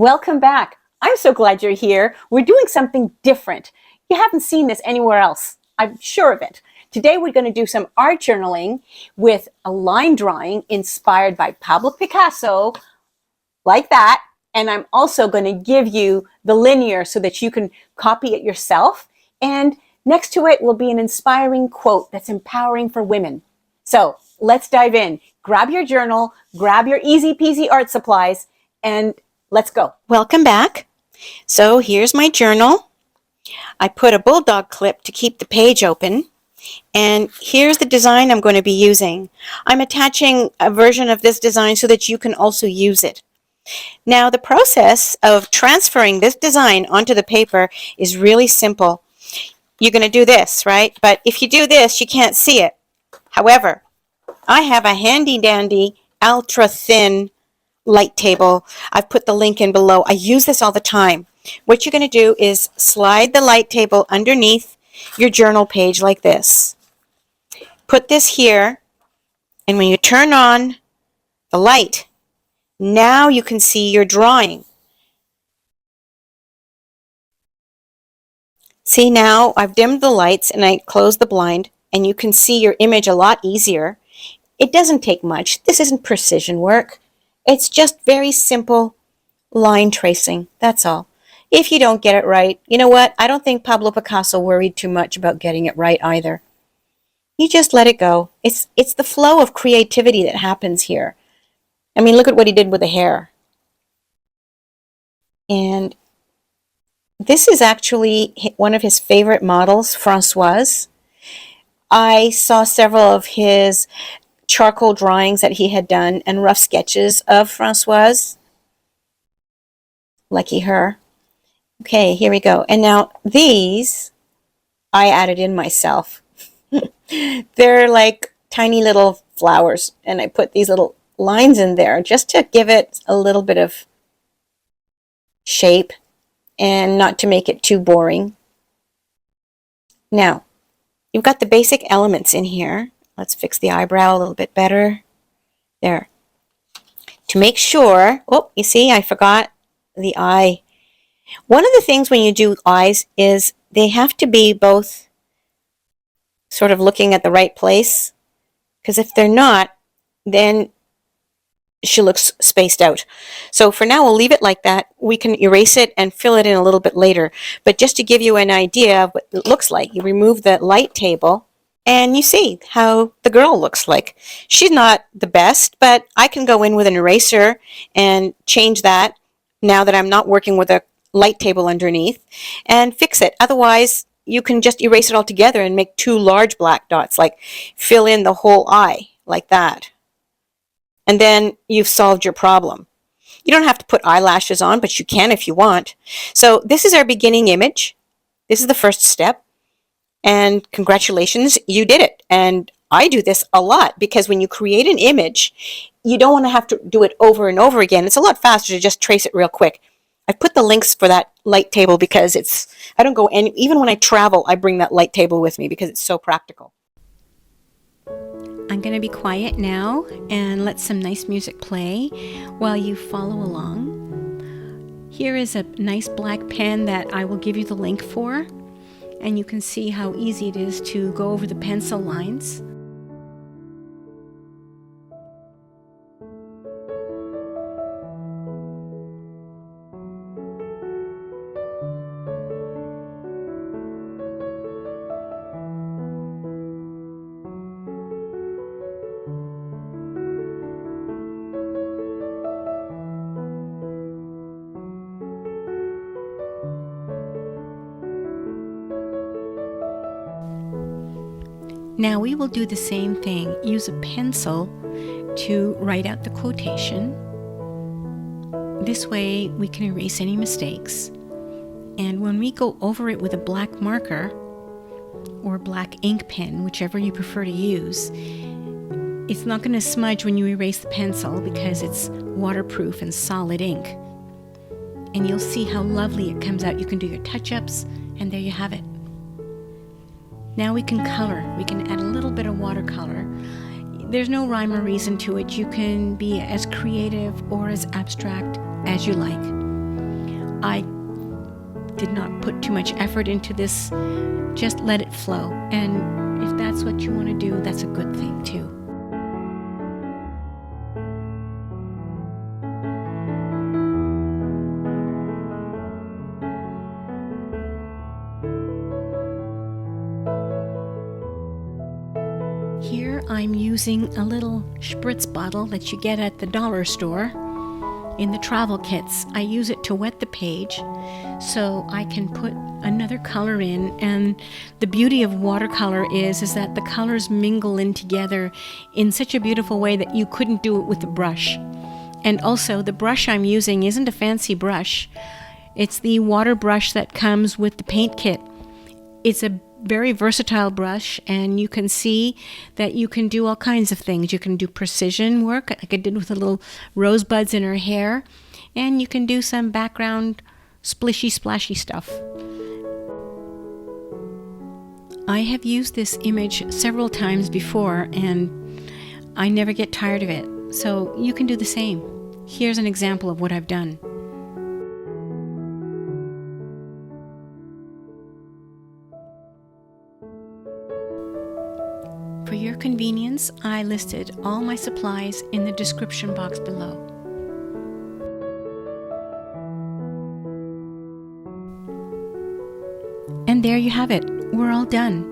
Welcome back. I'm so glad you're here. We're doing something different. You haven't seen this anywhere else. I'm sure of it. Today we're going to do some art journaling with a line drawing inspired by Pablo Picasso, like that. And I'm also going to give you the linear so that you can copy it yourself. And next to it will be an inspiring quote that's empowering for women. So let's dive in. Grab your journal, grab your easy peasy art supplies, and let's go. Welcome back. So here's my journal. I put a bulldog clip to keep the page open. And here's the design I'm going to be using. I'm attaching a version of this design so that you can also use it. Now, the process of transferring this design onto the paper is really simple. You're going to do this, right? But if you do this, you can't see it. However, I have a handy dandy, ultra thin light table. I've put the link in below. I use this all the time. What you're going to do is slide the light table underneath your journal page like this. Put this here, and when you turn on the light, now you can see your drawing. See, now I've dimmed the lights and I closed the blind, and you can see your image a lot easier. It doesn't take much. This isn't precision work. It's just very simple line tracing. That's all. If you don't get it right, you know what? I don't think Pablo Picasso worried too much about getting it right either. You just let it go. It's the flow of creativity that happens here. I mean, look at what he did with the hair. And this is actually one of his favorite models, Francoise. I saw several of his charcoal drawings that he had done and rough sketches of Francoise. Lucky her. Okay, here we go. And now these I added in myself. They're like tiny little flowers, and I put these little lines in there just to give it a little bit of shape and not to make it too boring. Now, you've got the basic elements in here. Let's fix the eyebrow a little bit better. There. To make sure, oh, you see, I forgot the eye. One of the things when you do eyes is they have to be both sort of looking at the right place, because if they're not, then she looks spaced out. So for now, we'll leave it like that. We can erase it and fill it in a little bit later. But just to give you an idea of what it looks like, you remove the light table, and you see how the girl looks like. She's not the best, but I can go in with an eraser and change that now that I'm not working with a light table underneath and fix it. Otherwise, you can just erase it all together and make two large black dots, like fill in the whole eye like that. And then you've solved your problem. You don't have to put eyelashes on, but you can if you want. So this is our beginning image. This is the first step. And congratulations, you did it. And I do this a lot because when you create an image, you don't want to have to do it over and over again. It's a lot faster to just trace it real quick. I put the links for that light table because I don't go any, even when I travel, I bring that light table with me because it's so practical. I'm going to be quiet now and let some nice music play while you follow along. Here is a nice black pen that I will give you the link for, and you can see how easy it is to go over the pencil lines. Now we will do the same thing. Use a pencil to write out the quotation. This way we can erase any mistakes. And when we go over it with a black marker or black ink pen, whichever you prefer to use, it's not going to smudge when you erase the pencil because it's waterproof and solid ink. And you'll see how lovely it comes out. You can do your touch-ups, and there you have it. Now we can color. We can add a little bit of watercolor. There's no rhyme or reason to it. You can be as creative or as abstract as you like. I did not put too much effort into this. Just let it flow. And if that's what you want to do, that's a good thing too. Here I'm using a little spritz bottle that you get at the dollar store in the travel kits. I use it to wet the page so I can put another color in. And the beauty of watercolor is that the colors mingle in together in such a beautiful way that you couldn't do it with a brush. And also the brush I'm using isn't a fancy brush. It's the water brush that comes with the paint kit. It's a very versatile brush, and you can see that you can do all kinds of things. You can do precision work, like I did with the little rosebuds in her hair, and you can do some background splishy, splashy stuff. I have used this image several times before, and I never get tired of it, so you can do the same. Here's an example of what I've done. For your convenience, I listed all my supplies in the description box below. And there you have it. We're all done.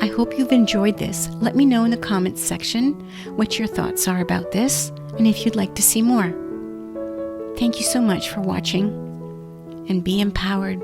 I hope you've enjoyed this. Let me know in the comments section what your thoughts are about this and if you'd like to see more. Thank you so much for watching, and be empowered.